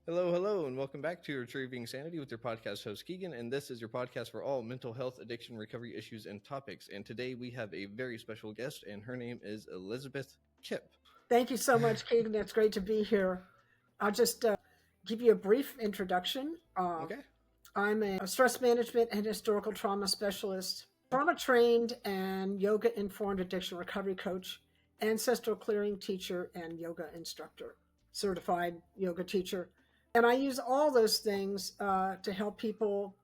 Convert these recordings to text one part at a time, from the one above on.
Hello, hello, and welcome back to Retrieving Sanity with your podcast host Keegan. And this is your podcast for all mental health, addiction, recovery issues, and topics. And today we have a very special guest, and her name is Elizabeth Kipp. Thank you so much, Keegan. It's great to be here. I'll just give you a brief introduction. Okay. I'm a stress management and historical trauma specialist, trauma trained and yoga informed addiction recovery coach, ancestral clearing teacher, and yoga instructor, certified yoga teacher. And I use all those things to help people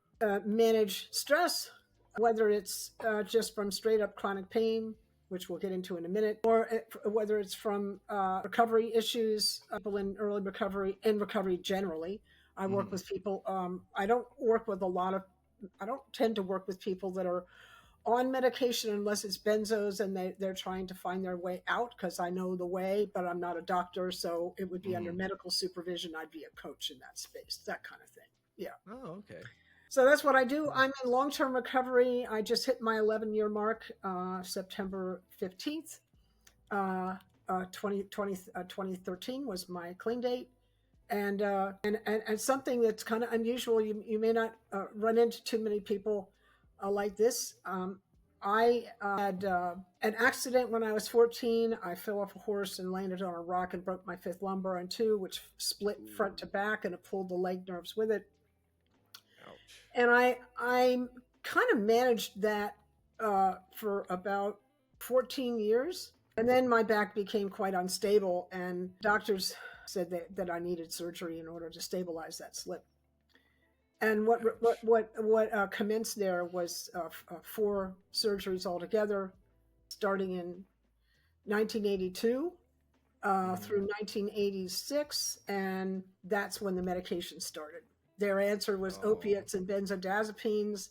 manage stress, whether it's just from straight up chronic pain, which we'll get into in a minute, or whether it's from recovery issues, people in early recovery and recovery generally. I work with people. I don't work with a lot of. I don't tend to work with people that are on medication unless it's benzos and they're trying to find their way out, because I know the way, but I'm not a doctor, so it would be under medical supervision. I'd be a coach in that space, that kind of thing. Yeah. Oh, okay. So that's what I do. I'm in long-term recovery. I just hit my 11-year mark, September 15th. 2013 was my clean date. And something that's kind of unusual, you may not run into too many people like this. I had an accident when I was 14. I fell off a horse and landed on a rock and broke my fifth lumbar in two, which split front to back, and it pulled the leg nerves with it. Ouch. And I kind of managed that for about 14 years. And then my back became quite unstable, and doctors said that I needed surgery in order to stabilize that slip. And what commenced there was 4 surgeries altogether, starting in 1982 through 1986, and that's when the medication started. Their answer was opiates and benzodiazepines,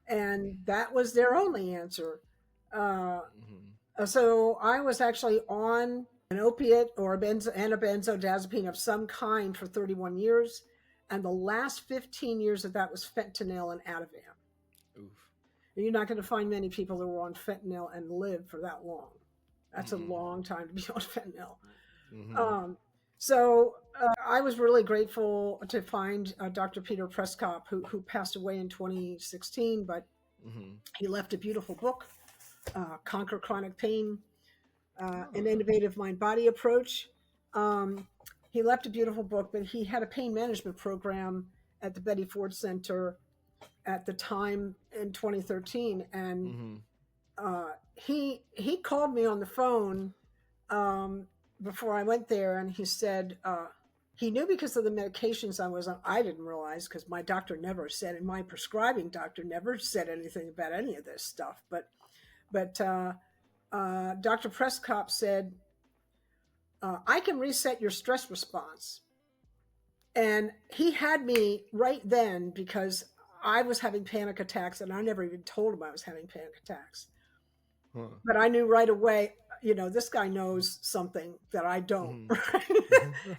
and that was their only answer. So I was actually on an opiate or a benzodiazepine of some kind for 31 years, and the last 15 years of that was fentanyl and Ativan. Oof. And you're not going to find many people that were on fentanyl and live for that long. That's a long time to be on fentanyl. So I was really grateful to find Dr. Peter Prescott, who passed away in 2016, but he left a beautiful book, Conquer Chronic Pain, An Innovative Mind-Body Approach. He left a beautiful book, but he had a pain management program at the Betty Ford Center at the time in 2013. And he called me on the phone before I went there, and he said he knew because of the medications I was on. I didn't realize, because my doctor never said, and my prescribing doctor never said anything about any of this stuff. But Dr. Prescott said, I can reset your stress response. And he had me right then, because I was having panic attacks, and I never even told him I was having panic attacks. But I knew right away, this guy knows something that I don't.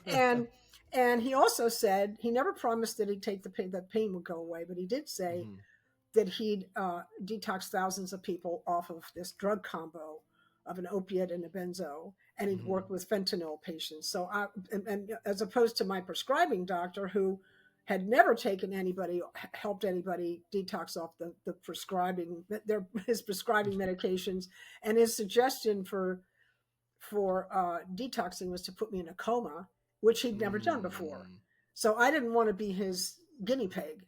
and he also said, he never promised that he'd take the pain, that pain would go away, but he did say that he'd detox thousands of people off of this drug combo of an opiate and a benzo, and he'd worked with fentanyl patients. So and as opposed to my prescribing doctor, who had never helped anybody detox off the prescribing, his prescribing medications, and his suggestion for detoxing was to put me in a coma, which he'd never done before. So I didn't want to be his guinea pig.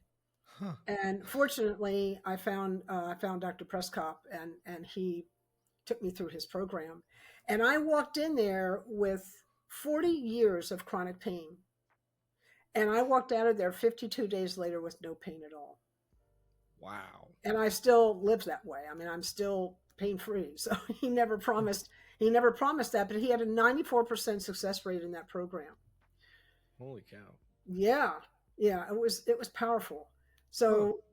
And fortunately, I found Dr. Prescott, and he took me through his program. And I walked in there with 40 years of chronic pain. And I walked out of there 52 days later with no pain at all. Wow. And I still live that way. I mean, I'm still pain-free. So he never promised that, but he had a 94% success rate in that program. Holy cow. Yeah. It was powerful. So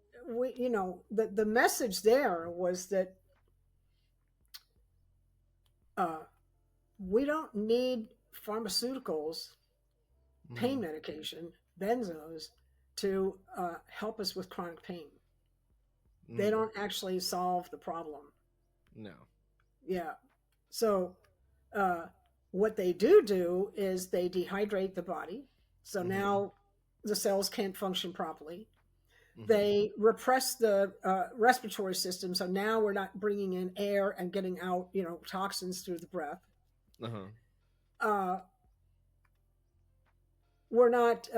the message there was that we don't need pharmaceuticals, pain medication, benzos, to help us with chronic pain. They don't actually solve the problem. No. Yeah. So what they do is they dehydrate the body. So now the cells can't function properly. Mm-hmm. They repress the respiratory system, so now we're not bringing in air and getting out, toxins through the breath. Uh-huh. Uh, we're not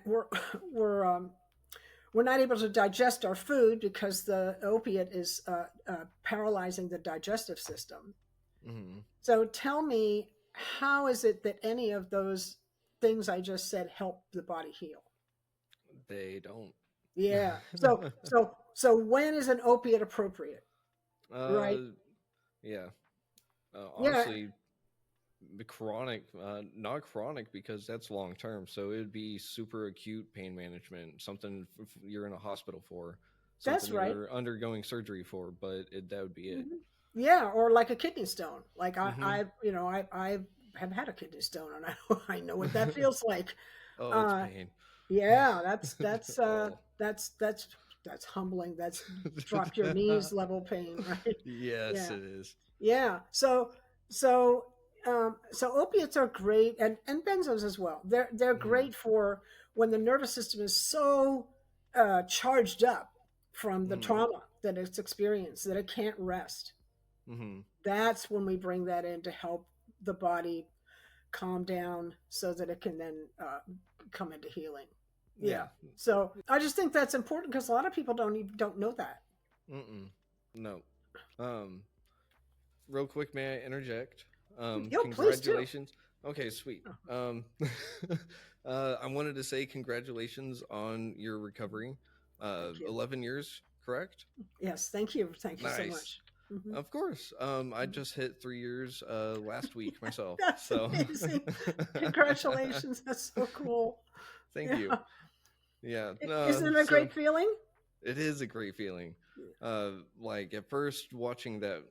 we're we're we're not able to digest our food because the opiate is paralyzing the digestive system. Mm-hmm. So tell me, how is it that any of those things I just said help the body heal? They don't. Yeah. So when is an opiate appropriate? Right. uh yeah. Yeah. Honestly, the chronic, not chronic because that's long term. So it would be super acute pain management, something you're in a hospital for, That's something right. you're undergoing surgery for, but that would be it. Mhm. Yeah, or like a kidney stone. Like Mm-hmm. I have had a kidney stone, and I know what that feels like. Oh, it's Uh, pain. yeah, Oh. that's humbling. That's drop your knees level pain, right? Yes, Yeah, it is. yeah. So opiates are great, and benzos as well. They're Mm-hmm. great for when the nervous system is so charged up from the Mm-hmm. trauma that it's experienced that it can't rest. Mm-hmm. That's when we bring that in to help the body calm down so that it can then come into healing. Yeah. Yeah. So I just think that's important because a lot of people don't know that. Mm-mm. No. Um, Real quick, may I interject? Yo, please do. Congratulations. Okay, sweet. I wanted to say congratulations on your recovery. Thank you. 11 years, correct? Yes, thank you. Thank you so Nice. much. Hmm. Of course. I just hit 3 years last week myself. That's So amazing. Congratulations. That's so cool. thank Yeah. you. Yeah. Isn't it a So great feeling? it is a great feeling. Like at first watching that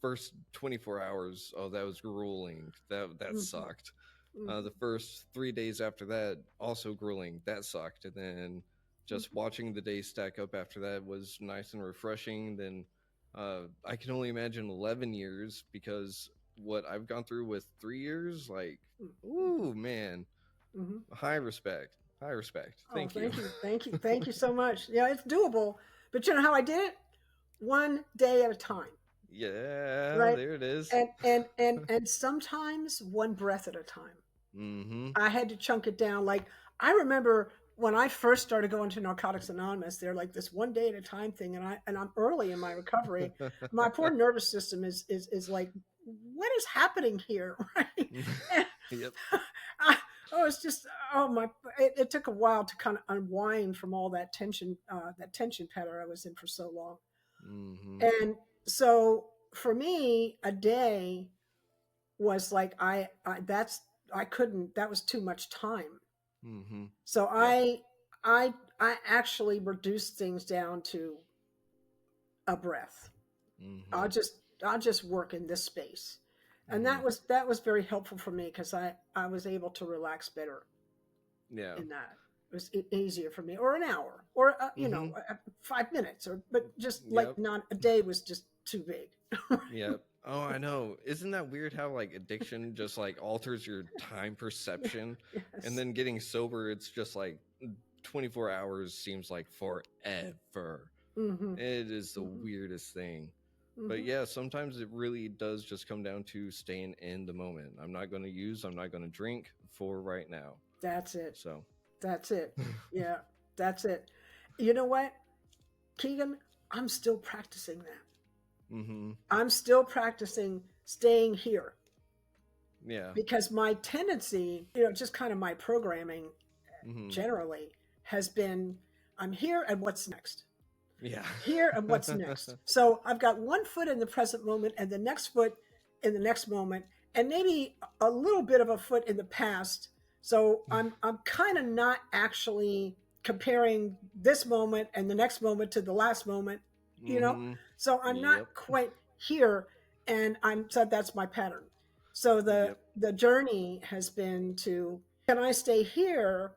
first 24 hours, oh, that was grueling. That Mm-hmm. sucked. Mm-hmm. The first 3 days after that, also grueling. That sucked. And then just watching the days stack up after that was nice and refreshing. Then I can only imagine 11 years because what I've gone through with 3 years, like, Mm-hmm. ooh, man, Mm-hmm. high respect. High respect. Oh, Thank you. thank you so much. Yeah, it's doable. But you know how I did it? One day at a time, Yeah, right? there it is. And sometimes one breath at a time. Mm-hmm. I had to chunk it down. Like I remember when I first started going to Narcotics Anonymous, they're like this one day at a time thing, and I'm early in my recovery. My poor nervous system is like, what is happening here, right? And Yep. I, oh, it's just oh my! It took a while to kind of unwind from all that tension pattern I was in for so long. Mm-hmm. And so for me, a day was like I couldn't, that was too much time. Mm-hmm. So Yep. I actually reduced things down to a breath. Mm-hmm. I'll just work in this space. And Mm-hmm. that was very helpful for me because I was able to relax better Yeah. in that. It was easier for me, or an hour, or Mm-hmm. 5 minutes, or but just like Yep. not a day was just too big. Yep. Oh, I know. Isn't that weird how like addiction just like alters your time perception? And Yes. then getting sober, it's just like 24 hours seems like forever. Mm-hmm. It is the Mm-hmm. weirdest thing. But Mm-hmm. yeah, sometimes it really does just come down to staying in the moment. I'm not going to drink for right now. That's it. So, That's it. Yeah, that's it. You know what, Keegan? I'm still practicing that. mm-hmm. I'm still practicing staying here Yeah. because my tendency, just kind of my programming Mm-hmm. generally has been I'm here and what's next? Yeah. Here and what's next? So I've got one foot in the present moment and the next foot in the next moment, and maybe a little bit of a foot in the past. So I'm kind of not actually comparing this moment and the next moment to the last moment, you know. mm-hmm. So I'm not Yep. quite here, and I'm so that's my pattern. So the Yep. the journey has been to, can I stay here,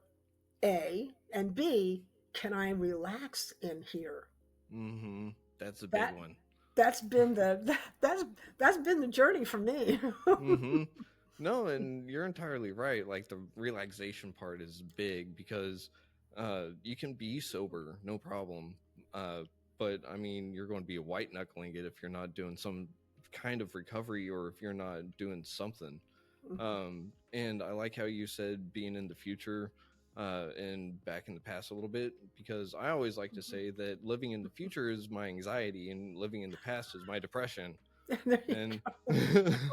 A, and B, can I relax in here? Mm-hmm. That's a big That one. that's been the that's been the journey for me. Mm-hmm. No, and you're entirely right. Like the relaxation part is big because you can be sober, no problem. Uh, but I mean, you're going to be a white knuckling it if you're not doing some kind of recovery or if you're not doing something. Mhm. And I like how you said being in the future and back in the past a little bit, because I always like to Mhm. say that living in the future is my anxiety and living in the past is my depression. There you And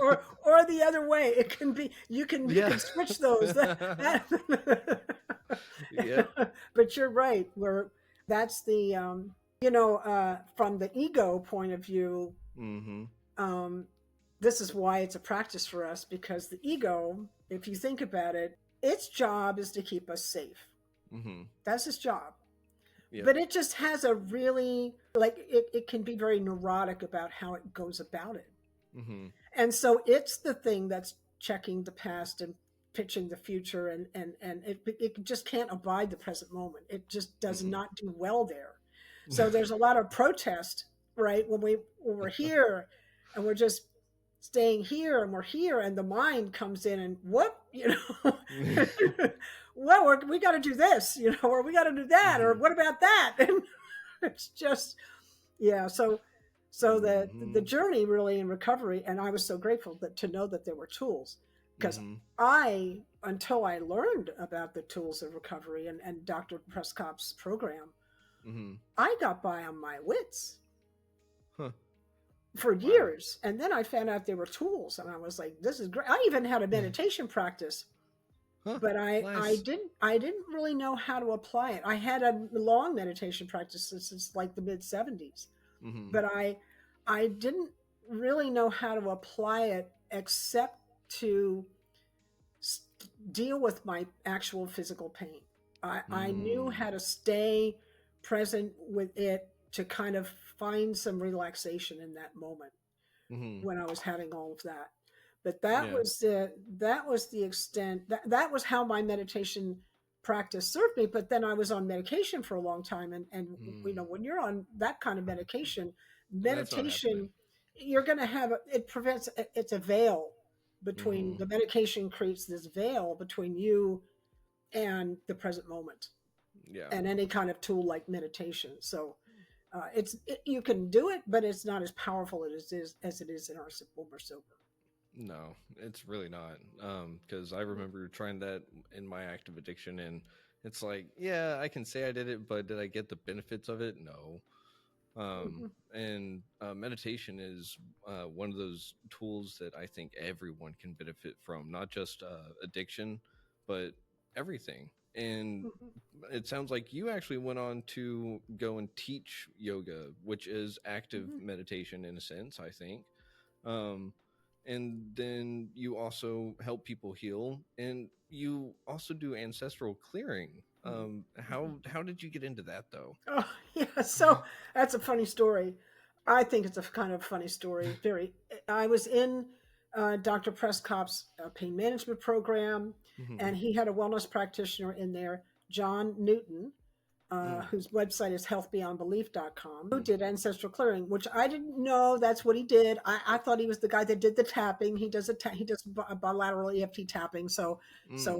go. Or the other way. It can be you yeah. can switch those. That Yep. but you're right. Where that's the from the ego point of view, Mm-hmm. um, this is why it's a practice for us because the ego, if you think about it, its job is to keep us safe. Mm-hmm. That's its job. Yep. But it just has a really it can be very neurotic about how it goes about it. Mm-hmm. And so it's the thing that's checking the past and pitching the future, and it just can't abide the present moment. It just does Mm-hmm. not do well there. So there's a lot of protest, right? When we're here and we're just staying here and we're here and the mind comes in and what, well, we got to do this, or we got to do that, or Mm-hmm. what about that? And it's just, yeah. So the Mm-hmm. journey really in recovery, and I was so grateful that to know that there were tools, because Mm-hmm. I, until I learned about the tools of recovery and Dr. Prescott's program, Mm-hmm. I got by on my wits Huh. for Wow. years. And then I found out there were tools, and I was like, this is great. I even had a meditation practice, Huh. but Nice. I didn't really know how to apply it. I had a long meditation practice since like the mid 70s, Mm-hmm. but I didn't really know how to apply it except to deal with my actual physical pain. I knew Mm. how to stay present with it to kind of find some relaxation in that moment Mm-hmm. when I was having all of that. But Yeah. that was the extent that was how my meditation practice served me. But then I was on medication for a long time, and Mm. when you're on that kind of That's not happening. meditation, you're going to have it prevents it's a veil between Mm-hmm. the medication creates this veil between you and the present moment Yeah. and any kind of tool like meditation. So you can do it, but it's not as powerful as it is in our when we're sober. No, it's really not. Because I remember trying that in my active addiction, and it's like, yeah, I can say I did it, but did I get the benefits of it? No. Um, Mm-hmm. and meditation is one of those tools that I think everyone can benefit from, not just addiction, but everything. And Mm-hmm. it sounds like you actually went on to go and teach yoga, which is active Mm-hmm. meditation in a sense, I think. Um, and then you also help people heal, and you also do ancestral clearing. Mm-hmm. How did you get into that though? Oh, yeah. So that's a funny story. I think it's a kind of funny story. Very. I was in Dr. Prescott's pain management program, Hmm. and he had a wellness practitioner in there, John Newton, Mm, whose website is healthbeyondbelief.com, who mm, did ancestral clearing, which I didn't know that's what he did. I thought he was the guy that did the tapping. He does bilateral EFT tapping. So mm.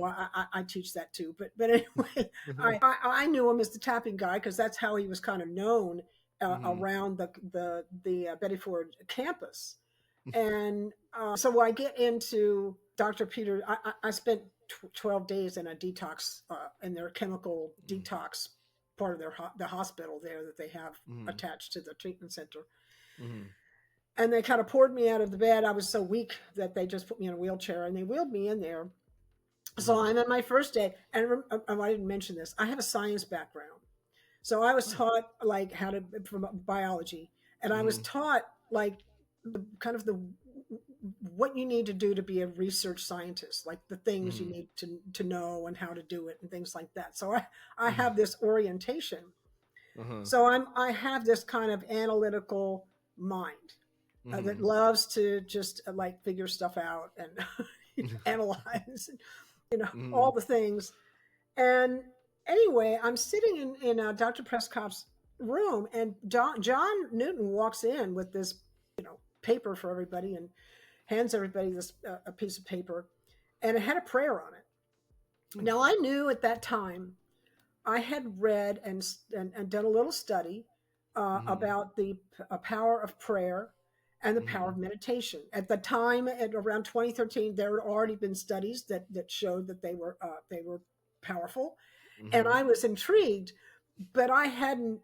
I teach that too. But anyway, I knew him as the tapping guy because that's how he was kind of known Mhm. around the Betty Ford campus. And so I get into Dr. Peter. I spent 12 days in a detox, in their chemical Mm, detox part of the hospital there that they have mhm, attached to the treatment center. mhm, And they kind of poured me out of the bed. I was so weak that they just put me in a wheelchair and they wheeled me in there. So mhm. I'm in my first day, and I didn't mention this. I have a science background, so I was Huh. taught like how to from biology, and I was Mhm, taught like the kind of the what you need to do to be a research scientist, like the things you mhm, need to know and how to do it and things like that. So I mhm. have this orientation. Uh-huh. So I have this kind of analytical mind that Mhm. loves to just like figure stuff out and analyze, all Mhm, the things. And anyway, I'm sitting in Dr. Prescott's room, and John Newton walks in with this, paper for everybody and hands everybody this a piece of paper. and it had a prayer on it. Hmm. Now I knew at that time I had read and done a little study Hmm. about the power of prayer and the power Hmm. of meditation. At the time, at around 2013, there had already been studies that showed that they were powerful, and Hmm. I was intrigued, but I hadn't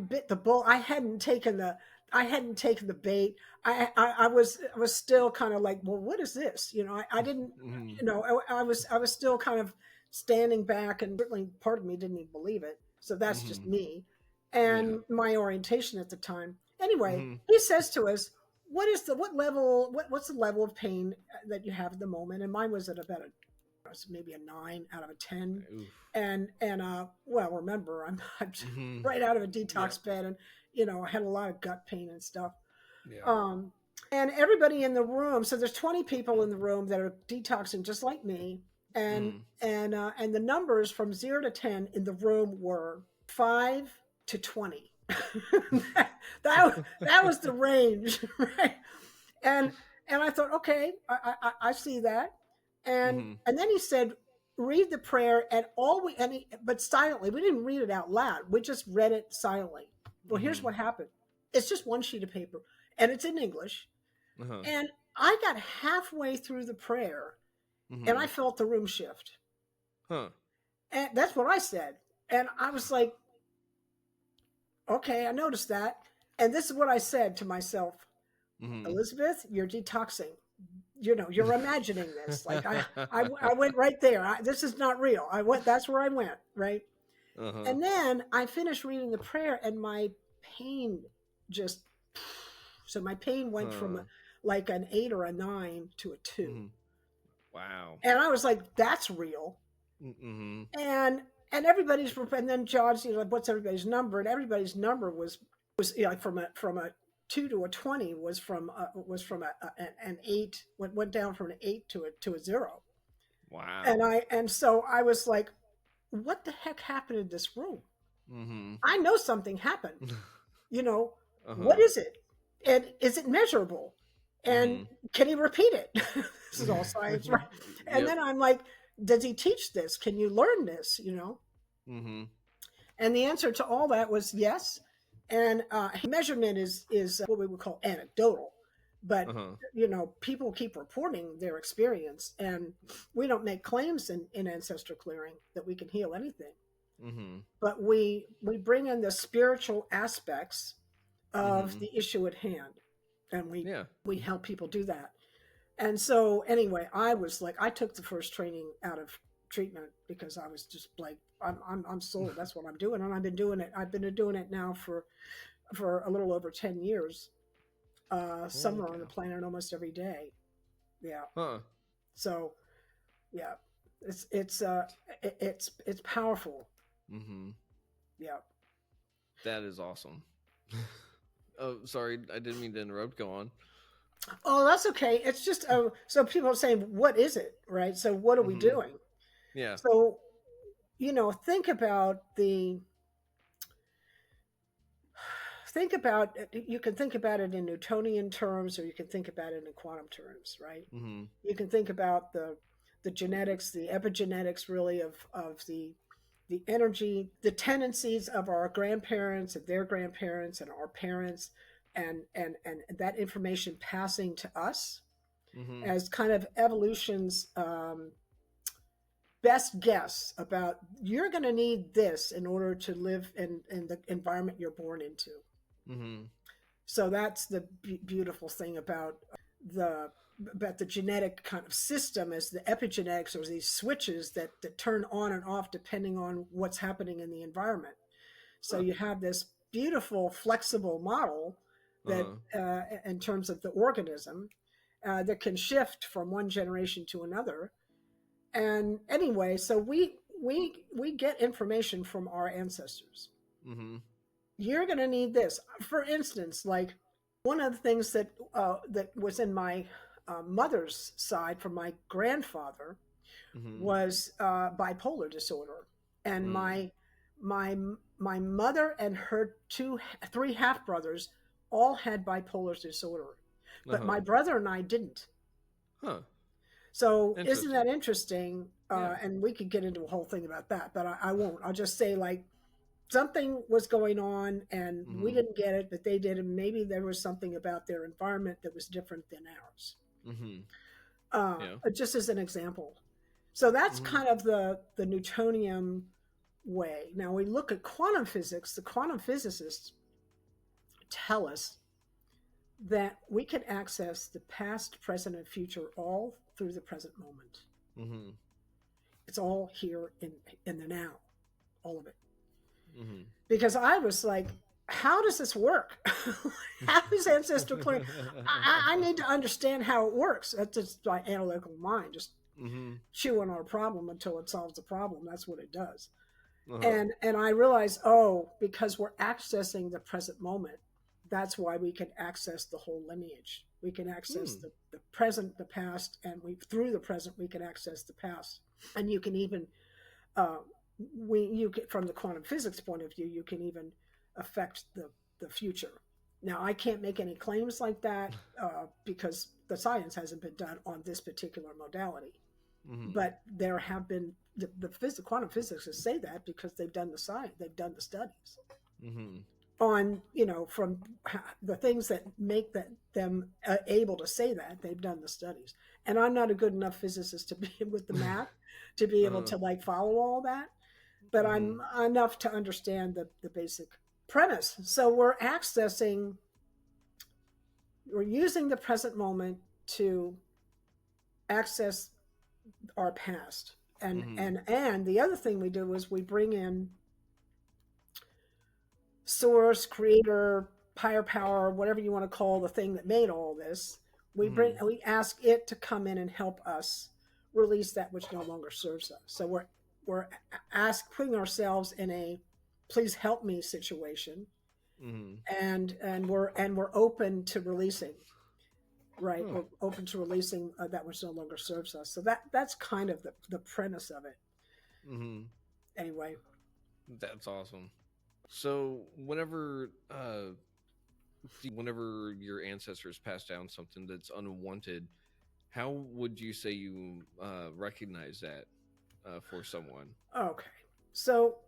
bit the bull. I hadn't taken the bait. I was still kind of like, well, what is this? I didn't, Hmm. I was still kind of standing back, and certainly part of me didn't even believe it. So that's just Hmm. me Yeah. and my orientation at the time. Anyway, Hmm. he says to us, what's the level of pain that you have at the moment? And mine was at about maybe a 9 out of a 10. Oof. And well, remember, I'm Hmm. right out of a Yeah. detox bed, and I had a lot of gut pain and stuff. Yeah. um and everybody in the room, so there's 20 people in the room that are detoxing just like me, and Hmm. and the numbers from 0 to 10 in the room were 5 to 20. That was the range, right? And I thought, okay, I see that. and Hmm. and then he said, read the prayer, and but silently. We didn't read it out loud, we just read it silently. Well, here's Hmm. what happened. It's just one sheet of paper, and it's in English. Uh-huh. And I got halfway through the prayer, and Hmm. I felt the room shift. Huh. And that's what I said. And I was like, okay, I noticed that. And this is what I said to myself: Hmm. Elizabeth, you're detoxing. You're imagining this. Like I went right there. This is not real. I went. That's where I went. Right. Uh-huh. And then I finished reading the prayer, and my pain just, so my pain went from Huh. like an 8 or a 9 to a 2. Hmm. Wow. And I was like, that's real. Hmm. And everybody's, and then John's, what's everybody's number? And everybody's number was like from a 2 to a 20, was from an 8, went down from an 8 to a 0. And Wow. so I was like, what the heck happened in this room? Hmm. I know something happened. you know, what Uh-huh. is it? And is it measurable? And Hmm. can he repeat it? This is all science, right? And Yep. then I'm like, does he teach this? Can you learn this? Hmm. And the answer to all that was yes. And measurement is what we would call anecdotal, but Uh-huh. people keep reporting their experience, and we don't make claims in ancestral clearing that we can heal anything, Hmm. but we bring in the spiritual aspects of Hmm. the issue at hand, and Yeah. we help people do that. And so anyway, I was like, I took the first training out of treatment because I was just like, I'm sold. That's what I'm doing, and I've been doing it. I've been doing it now for a little over 10 years. Holy Somewhere on the cow. planet, almost every day. Yeah. Huh. So yeah, it's powerful. Hmm. Yeah. That is awesome. Oh, sorry, I didn't mean to interrupt. Go on. Oh, that's okay. It's just so people are saying, what is it, right? So what are we Hmm. doing? Yeah. So think about the think about you can think about it in Newtonian terms, or you can think about it in quantum terms, right? Hmm. You can think about the genetics, the epigenetics, really, of the energy, the tendencies of our grandparents and their grandparents and our parents, and that information passing to us Hmm. as kind of evolution's best guess about, you're going to need this in order to live in the environment you're born into. Hmm. So that's the beautiful thing the about the genetic kind of system, is the epigenetics, or these switches that turn on and off depending on what's happening in the environment. So Huh. you have this beautiful flexible model that, Uh-huh. in terms of the organism, that can shift from one generation to another. And anyway, so we get information from our ancestors. Hmm. You're going to need this. For instance, like, one of the things that was in my mother's side from my grandfather Hmm. was bipolar disorder, and Mm. my my mother and her three half brothers all had bipolar disorder, but my Uh-huh. brother and I didn't. Huh. So isn't that Interesting. interesting? Yeah. And we could get into a whole thing about that, but I won't. I'll just say like something was going on and we Mhm. didn't get it, but they did, and maybe there was something about their environment that was different than ours. Mhm. Yeah. Just as an example. So that's Mhm. kind of the Newtonian way. Now we look at quantum physics. The quantum physicists tell us that we can access the past, present, and future all through the present moment. Mhm. It's all here in the now, all of it. Mhm. Because I was like, how does this work? How is ancestral clearing? I need to understand how it works. That's just my analytical mind, just Mhm. chewing on a problem until it solves the problem. That's what it does. Uh-huh. And I realized, oh, because we're accessing the present moment, that's why we can access the whole lineage. We can access Hmm. the present, the past, and we through the present we can access the past. And you can even uh, from the quantum physics point of view, you can even affect the future. Now, I can't make any claims like that because the science hasn't been done on this particular modality. Mhm. But there have been quantum physicists say that because they've done the science, they've done the studies Mhm. on from the things that make them able to say that they've done the studies. And I'm not a good enough physicist to be with the math to be able Uh-huh. to like follow all that, but Mhm. I'm enough to understand the basic premise. So we're using the present moment to access our past. Mhm. And the other thing we do is we bring in source, creator, higher power, whatever you want to call the thing that made all this. Mhm. We ask it to come in and help us release that which no longer serves us. So we're putting ourselves in a please help me situation, Mhm. and we're open to releasing. Right, Huh. we're open to releasing that which no longer serves us. So that's kind of the premise of it. Mhm. Anyway, That's awesome. So, whenever your ancestors pass down something that's unwanted, how would you say you recognize that for someone? okay. So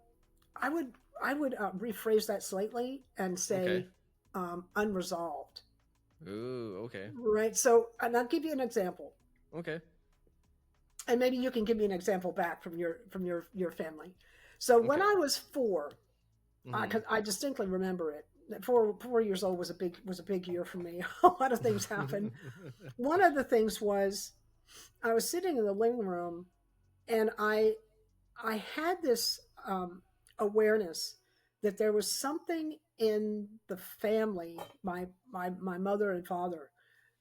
I would I would rephrase that slightly and Okay. say unresolved. Ooh, okay. Right. So, and I'll give you an example, Okay. and maybe you can give me an example back from your family. So, when Okay. I was four, because Mhm. I distinctly remember it. 4 years old was a big year for me. A lot of things happened. One of the things was I was sitting in the living room, and I had this awareness that there was something in the family, my mother and father,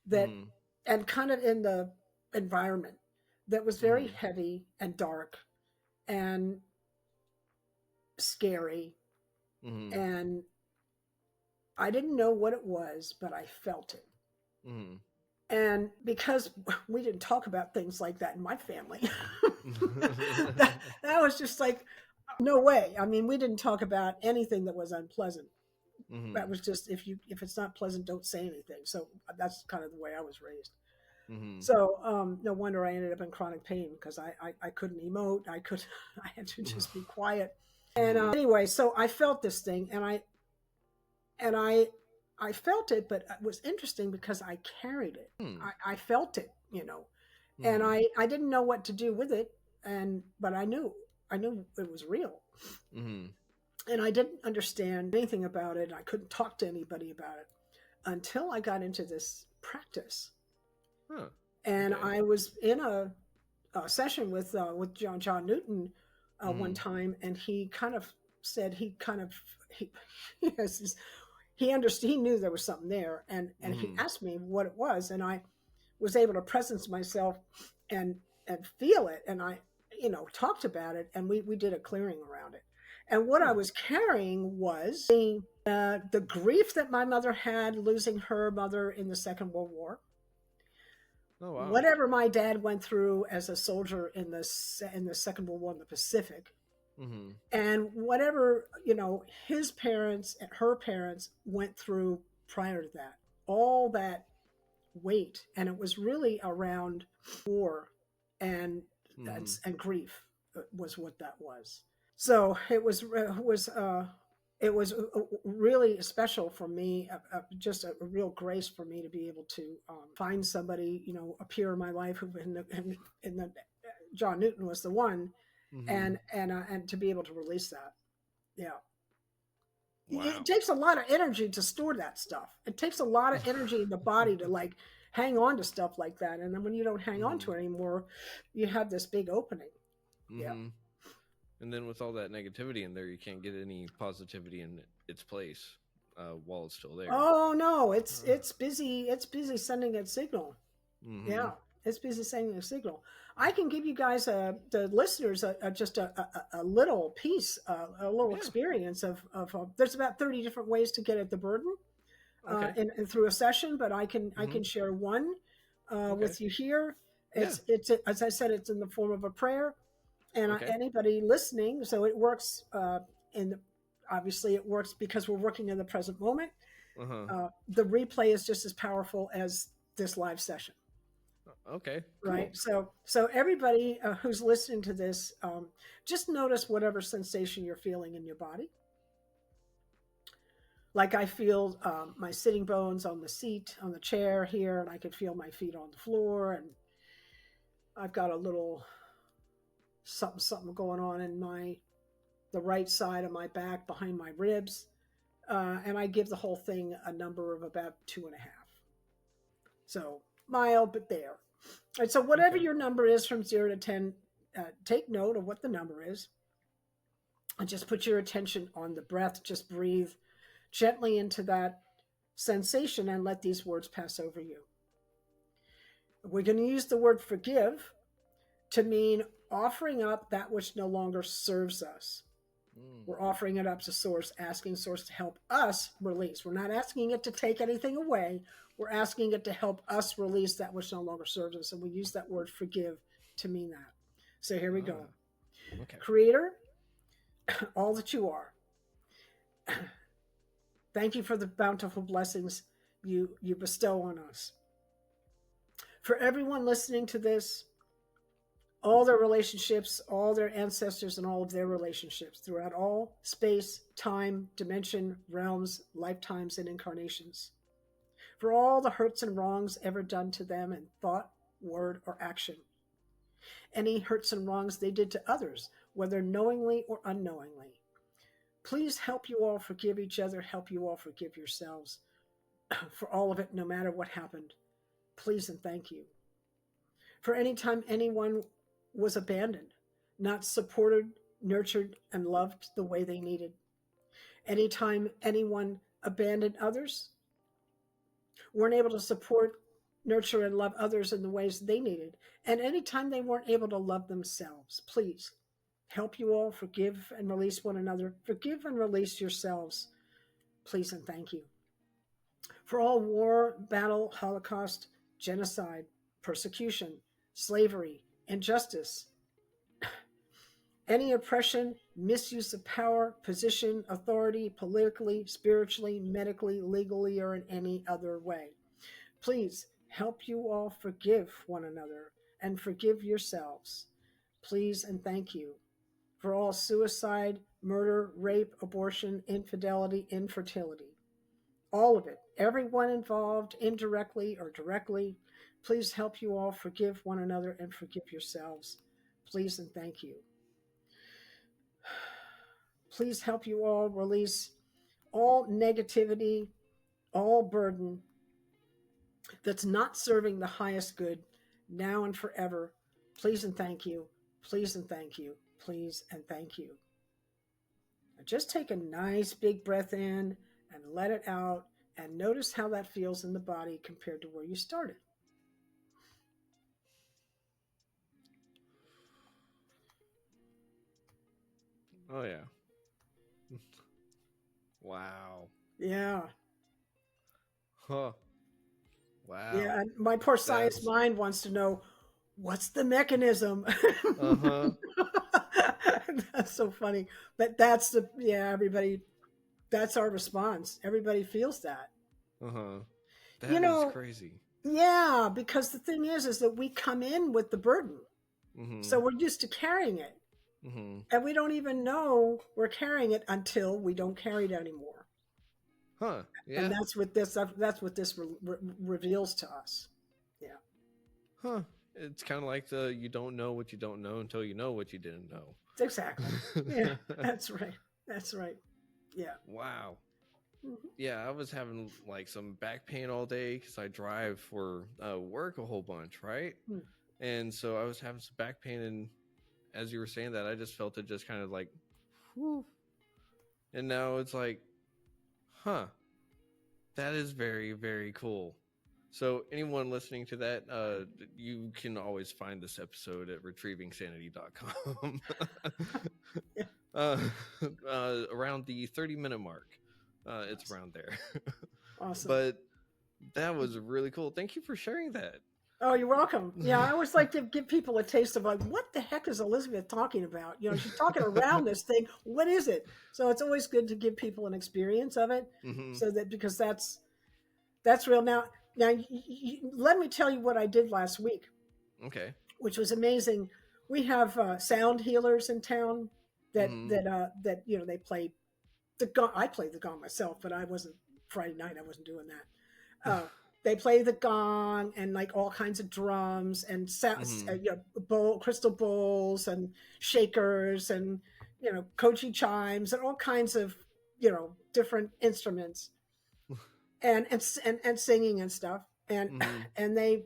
that Mhm. and kind of in the environment that was very Mhm. heavy and dark and scary, Mhm. and I didn't know what it was, but I felt it. Mhm. And because we didn't talk about things like that in my family, Mhm. that was just like no way. I mean, we didn't talk about anything that was unpleasant. That Mhm. was just if it's not pleasant, don't say anything. So that's kind of the way I was raised. Mhm. So no wonder I ended up in chronic pain because I couldn't emote. I had to just be quiet. And Mhm. anyway, so I felt this thing, and I felt it, but it was interesting because I carried it. Hmm. I felt it, you know, and Mhm. I didn't know what to do with it, and but I knew it was real, Mhm. and I didn't understand anything about it. I couldn't talk to anybody about it until I got into this practice, Huh. and Okay. I was in a session with John Newton one Mhm. time, and he kind of said he he, has this, he understood, he knew there was something there, and he Mhm. asked me what it was, and I was able to presence myself and feel it, and I talked about it, and we did a clearing around it. And what I Huh. was carrying was the grief that my mother had losing her mother in the Second World War, Oh wow. whatever my dad went through as a soldier in the Second World War in the Pacific, Mhm. and whatever his parents and her parents went through prior to that, all that weight, and it was really around war and Mm-hmm. and grief was what that was. So it was really special for me, just a real grace for me to be able to find somebody, appear in my life who in the John Newton was the one, Mm-hmm. and to be able to release that. Yeah. It Wow. takes a lot of energy to store that stuff. It takes a lot of energy in the body to like hang on to stuff like that. And then when you don't hang on Mm-hmm. to it anymore, you have this big opening. Yeah. Mm-hmm. And then with all that negativity in there, you can't get any positivity in its place while it's still there. Oh no, Uh, it's busy. It's busy sending a signal. mm-hmm. Yeah, it's busy sending a signal. I can give you guys, the listeners, just a little piece, a little Yeah. experience of. There's about 30 different ways to get at the burden, Okay. and through a session, but I Mm-hmm. can share one Okay. with you here. Yeah. It's as I said, it's in the form of a prayer, and Okay. anybody listening. So it works. In Obviously, it works because we're working in the present moment. Uh-huh. The replay is just as powerful as this live session, Okay. Cool. right? So everybody who's listening to this, just notice whatever sensation you're feeling in your body. Like I feel my sitting bones on the seat, on the chair here, and I can feel my feet on the floor, and I've got a little something going on in the right side of my back behind my ribs, and I give the whole thing a number of about 2.5. So mild, but there. And so whatever Okay. your number is from 0 to 10, take note of what the number is, and just put your attention on the breath. Just breathe gently into that sensation and let these words pass over you. We're going to use the word forgive to mean offering up that which no longer serves us. Mm. We're offering it up to Source, asking Source to help us release. We're not asking it to take anything away. We're asking it to help us release that which no longer serves us. And we use that word forgive to mean that. So here we go. Ah. Okay. Creator, all that you are, thank you for the bountiful blessings you bestow on us. For everyone listening to this, all their relationships, all their ancestors, and all of their relationships throughout all space, time, dimension, realms, lifetimes, and incarnations. For all the hurts and wrongs ever done to them in thought, word, or action. Any hurts and wrongs they did to others, whether knowingly or unknowingly. Please help you all forgive each other, help you all forgive yourselves for all of it, no matter what happened. Please and thank you. For any time anyone was abandoned, not supported, nurtured, and loved the way they needed. Anytime anyone abandoned others, weren't able to support, nurture, and love others in the ways they needed, and anytime they weren't able to love themselves, please help you all forgive and release one another. Forgive and release yourselves, please and thank you. For all war, battle, Holocaust, genocide, persecution, slavery, injustice, any oppression, misuse of power, position, authority, politically, spiritually, medically, legally, or in any other way. Please help you all forgive one another and forgive yourselves. Please and thank you. For all suicide, murder, rape, abortion, infidelity, infertility. All of it. Everyone involved, indirectly or directly. Please help you all forgive one another and forgive yourselves. Please and thank you. Please help you all release all negativity, all burden that's not serving the highest good now and forever. Please and thank you. Please and thank you. Please and thank you. Now just take a nice big breath in and let it out, and notice how that feels in the body compared to where you started. Oh yeah. Wow. Yeah. Huh. Wow. Yeah. And my poor science That's mind wants to know what's the mechanism. uh-huh. That's so funny. But that's everybody, that's our response. Everybody feels that. Uh-huh. You That is know, crazy. Yeah, because the thing is that we come in with the burden. So Mm-hmm. we're used to carrying it. Mm-hmm. And we don't even know we're carrying it until we don't carry it anymore. Huh. And Yeah. that's what this reveals to us. Yeah, Huh. It's kind of like the you don't know what you don't know until you know what you didn't exactly. Yeah, know. that's right. That's right. Yeah. Wow. Mhm. Yeah, I was having like some back pain all day because I drive for work a whole bunch, right? Hmm. And so I was having some back pain, and as you were saying that, I just felt it just kind of like, whew. And now it's like, huh, that is very, very cool. So anyone listening to that, you can always find this episode at retrievingsanity.com. Yeah, uh, around the 30-minute mark. It's awesome. around there. Awesome. But that was really cool. Thank you for sharing that. Oh, you're welcome. Yeah, I always like to give people a taste of like, what the heck is Elizabeth talking about? She's talking around this thing. What is it? So it's always good to give people an experience of it, Hmm. so that because that's real. Now, let me tell you what I did last week, Okay. which was amazing. We have sound healers in town Hmm. that they play the gong. I played the gong myself, but I wasn't Friday night. I wasn't doing that. They play the gong and like all kinds of drums and Hmm. crystal bowls and shakers and kochi chimes and all kinds of different instruments and singing and stuff and Hmm. and they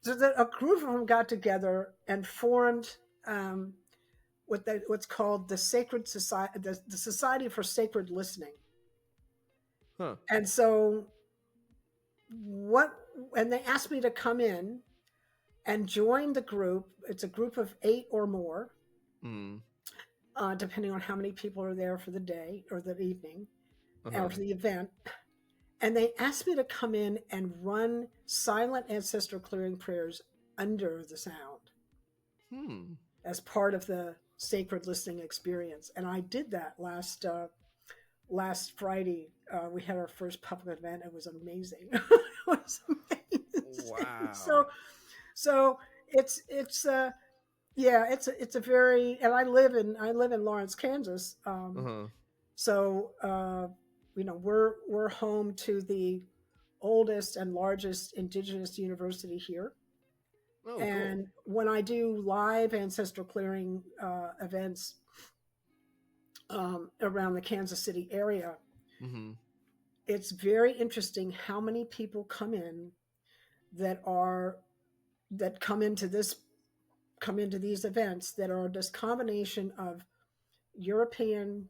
a group of them got together and formed what's called the Sacred Society, the Society for Sacred Listening. Huh. And so what and they asked me to come in and join the group. It's a group of 8 or more, Mm. depending on how many people are there for the day or the evening or Uh-huh. for the event. And they asked me to come in and run silent ancestral clearing prayers under the sound Hmm. as part of the sacred listening experience. And I did that last Friday. We had our first public event. It was amazing. It was amazing. Wow. So it's yeah, it's a very, and I live in Lawrence, Kansas. Uh-huh. So we're home to the oldest and largest indigenous university here. Oh, cool. And when I do live ancestral clearing events around the Kansas City area, Mm-hmm. it's very interesting how many people come in that are that come into these events that are this combination of European,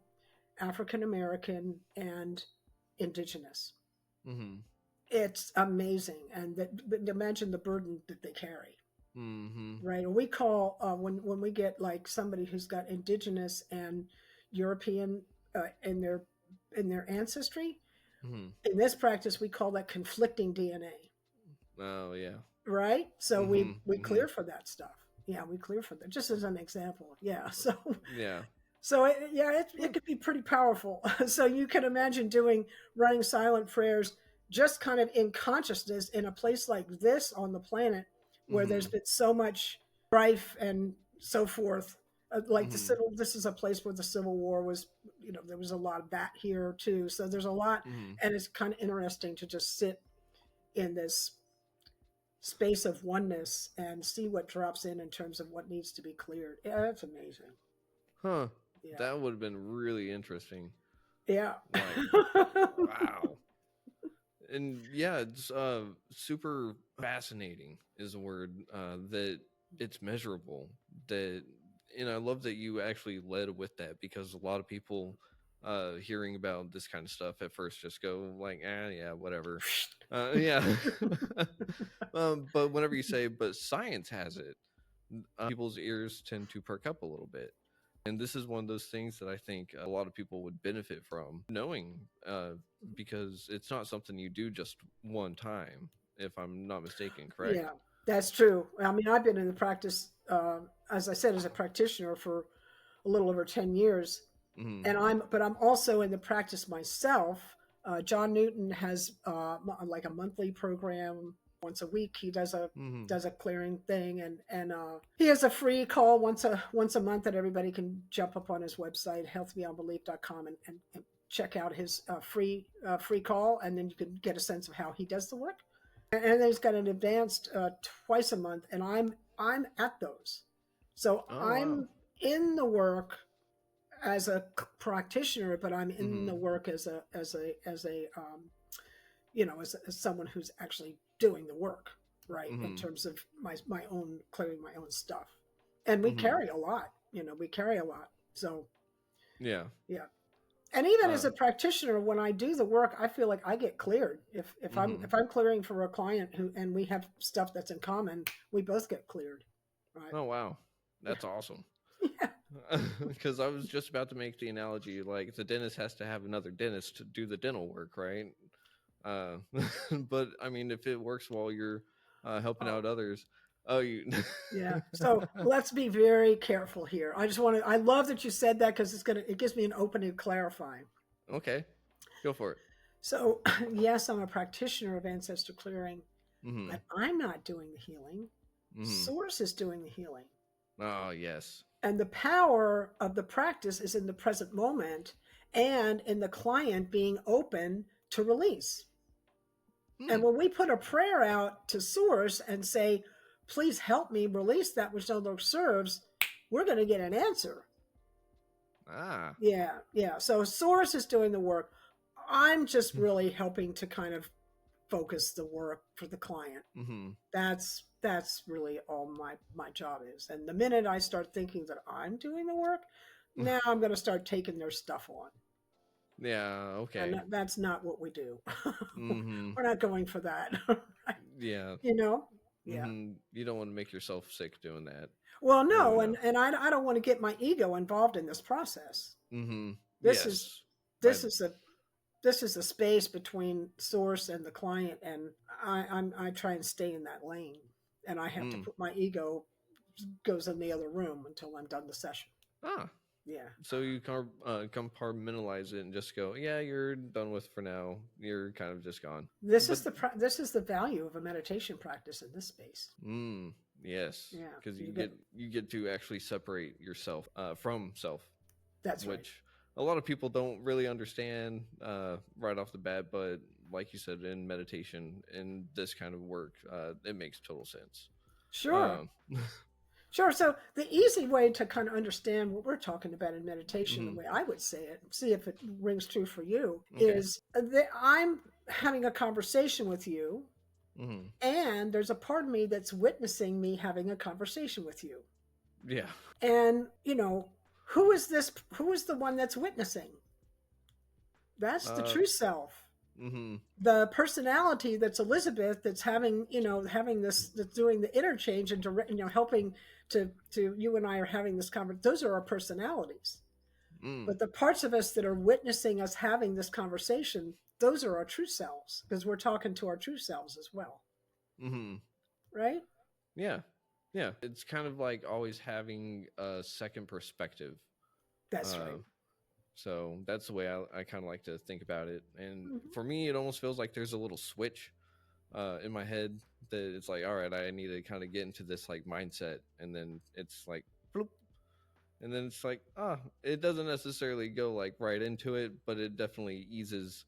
African American, and indigenous. Mm-hmm. It's amazing, and imagine the burden that they carry, Mm-hmm. right? And we call when we get like somebody who's got indigenous and European in their ancestry. Mm-hmm. In this practice, we call that conflicting DNA, Oh, yeah. right? So we Mm-hmm. we Mm-hmm. clear for that stuff. Yeah, we clear for that. Just as an example. Yeah. Yeah. Yeah, it Huh. could be pretty powerful. So you can imagine running silent prayers just kind of in consciousness in a place like this on the planet where there's Mm-hmm. been so much strife and so forth. Like Mm-hmm. this is a place where the Civil War was, there was a lot of that here too. So there's a lot, Mm-hmm. and it's kind of interesting to just sit in this space of oneness and see what drops in terms of what needs to be cleared. Yeah, that's amazing. Huh. Yeah. That would have been really interesting. Yeah. Like, wow. And yeah, it's super fascinating is a word that it's measurable. That and I love that you actually led with that because a lot of people hearing about this kind of stuff at first just go like, yeah, whatever. Yeah. But whenever you say, but science has it, people's ears tend to perk up a little bit. And this is one of those things that I think a lot of people would benefit from knowing, because it's not something you do just one time, if I'm not mistaken, correct? Yeah, that's true. I mean, I've been in the practice, as I said, as a practitioner for a little over 10 years. Hmm. But I'm also in the practice myself John Newton has like a monthly program once a week. He Mm-hmm. does a clearing thing, and he has a free call once a month that everybody can jump up on his website healthbeyondbelief.com and check out his free call, and then you can get a sense of how he does the work. And then he's got an advanced twice a month, and I'm at those, so Oh wow. I'm in the work as a practitioner, but I'm in the Mm-hmm. work as a as someone who's actually doing the work, right? In Mm-hmm. terms of my own clearing my own stuff, and we Mm-hmm. carry a lot. We carry a lot. So Yeah. yeah, and even as Uh. a practitioner, when I do the work, I feel like I get cleared. Mm-hmm. If I'm clearing for a client who and we have stuff that's in common, we both get cleared, right? Oh wow. Yeah, That's awesome. yeah. Because I was just about to make the analogy, like the dentist has to have another dentist to do the dental work, right? Uh, but I mean, if it works while you're helping Oh, out others, oh, you, yeah. So let's be very careful here. I love that you said that because it gives me an opening to clarify. okay, go for it. So, yes, I'm a practitioner of ancestral clearing, Mm-hmm. but I'm not doing the healing. Mm-hmm. Source is doing the healing. Oh yes. And the power of the practice is in the present moment and in the client being open to release. Hmm. And when we put a prayer out to source and say, please help me release that which no longer serves, we're going to get an answer. Ah. Yeah, yeah. So source is doing the work. I'm just really helping to kind of focus the work for the client. Mm-hmm. That's really all my job is. And the minute I start thinking that I'm doing the work, now I'm going to start taking their stuff on. Yeah. And Okay. that's not what we do. Mm-hmm. We're not going for that. Yeah. you know? Yeah. Mm-hmm. You don't want to make yourself sick doing that. Well, No. No. no, No. I don't want to get my ego involved in this process. Mm-hmm. This is Yes. I. this is a this is a space between source and the client, and I try and stay in that lane, and I have to Mm. put my ego goes in the other room until I'm done the session. Ah. Yeah, So you compartmentalize it and just go, yeah, you're done with for now. You're kind of just gone. But this is the value of a meditation practice in this space. mm, yes, Yeah, because you get you get to actually separate yourself from self, that's right. which a lot of people don't really understand right off the bat. But like you said, in meditation, in this kind of work, it makes total sense. Sure, Um, sure. So the easy way to kind of understand what we're talking about in meditation, the mhm, way I would say it, see if it rings true for you, okay. is that I'm having a conversation with you, Hmm. and there's a part of me that's witnessing me having a conversation with you. Yeah. And who is the one that's witnessing? That's the Uh. true self. Hmm. The personality that's Elizabeth, that's having this, that's doing the interchange and helping to you and I are having this conversation. Those are our personalities. Mm. But the parts of us that are witnessing us having this conversation, those are our true selves, because we're talking to our true selves as well, Hmm. right? Yeah. Yeah. It's kind of like always having a second perspective. That's Uh, right. so that's the way I kind of like to think about it. And Mm-hmm. for me, it almost feels like there's a little switch in my head that it's like, all right, I need to kind of get into this like mindset. And then it's like, bloop. And then it's like, it doesn't necessarily go like right into it, but it definitely eases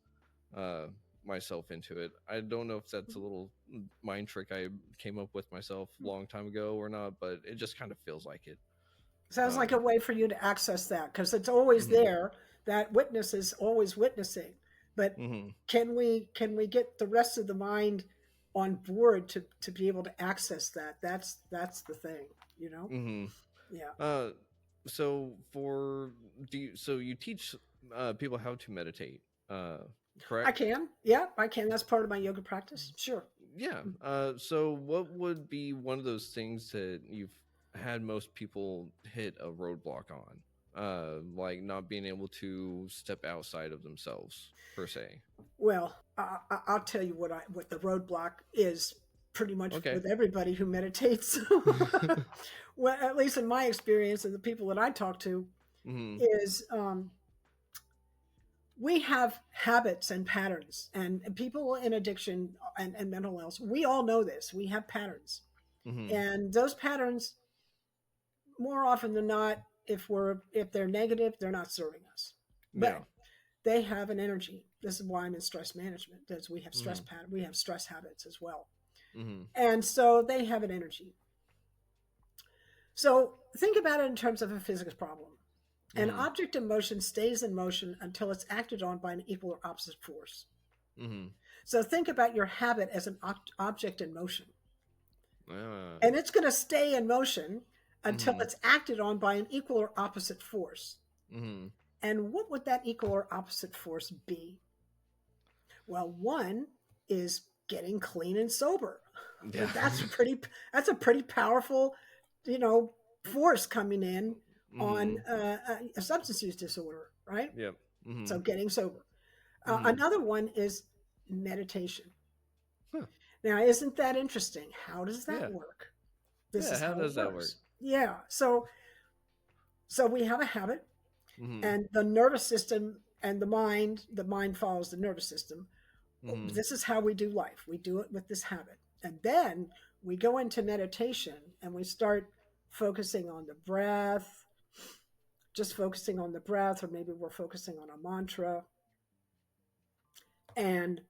uh, myself into it. I don't know if that's a little mind trick I came up with myself a long time ago or not, but it just kind of feels like it. Sounds like a Um, way for you to access that, because it's always mhm, there. That witness is always witnessing. But mhm, can we get the rest of the mind on board to be able to access that? That's the thing, you know? mhm. Yeah. Uh, so for so you teach people how to meditate, I correct? can. Yeah, I can. That's part of my yoga practice. Sure. Yeah. So what would be one of those things that you've had most people hit a roadblock on? Like not being able to step outside of themselves per se. Well, I'll tell you what the roadblock is pretty much Okay. with everybody who meditates. Well, at least in my experience and the people that I talk to, Hmm. is we have habits and patterns, and people in addiction and mental illness, we all know this. We have patterns, Mm-hmm. and those patterns, more often than not, if they're negative, they're not serving us. Yeah. But they have an energy. This is why I'm in stress management, because we have Mm-hmm. we have stress habits as well. Mm-hmm. And so they have an energy. So think about it in terms of a physics problem. An Mm-hmm. object in motion stays in motion until it's acted on by an equal or opposite force. Mm-hmm. So think about your habit as an object in motion. Ah. And it's going to stay in motion until Mm-hmm. it's acted on by an equal or opposite force. Mm-hmm. And what would that equal or opposite force be? Well, one is getting clean and sober. Yeah. That's a pretty powerful, you know, force coming in on Mm-hmm. a substance use disorder, right? Yep. Mm-hmm. So getting sober. Mm-hmm. Another one is meditation. Huh. Now, isn't that interesting? How does that Yeah. work? This Yeah. is How how it does that work? works. Yeah. So we have a habit, Mm-hmm. and the nervous system and the mind follows the nervous system. Mm-hmm. This is how we do life. We do it with this habit. And then we go into meditation and we start focusing on the breath, just focusing on the breath, or maybe we're focusing on a mantra. And